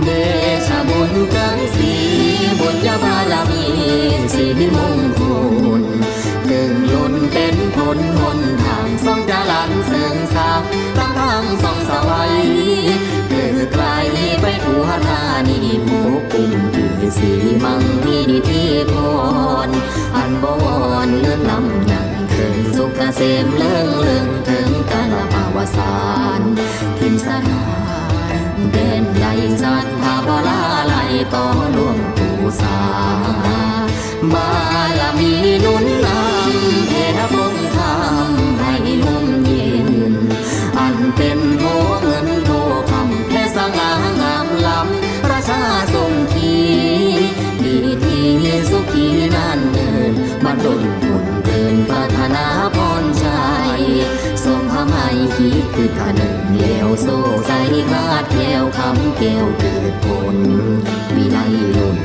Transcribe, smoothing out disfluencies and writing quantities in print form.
เดชะบุญเกินสีบุญญาบารมีสีมงคลเกินล้นเป็นผลหนทางส่องจรันเสริงสางตั้งทางส่องสวัยเกิดไกลไปทั่วธานีโมกุมคือสีมังมีนิธิพรอันบวรเลื่อนลำยังถึงสุขเกษมเลื่องเลื่องถึงกาลภาวสารทิมสถานเด่นใหญ่สันภาวลาไหลต่อหลวงปู่สาบารมีนุนนำแผ่พงธรรมให้ลุ่มเย็นอันเป็นโทเงินโทคำแค่สง่างามล้ำประชาทรงขีดีที่สุขีนานเนินมาดลผลเดินปรารถนาพรชัยทรงทำให้ขีคือขนึงเลวโซ่ใจขาดแก้วคำแก้วเกิดผลวิไลลุ่น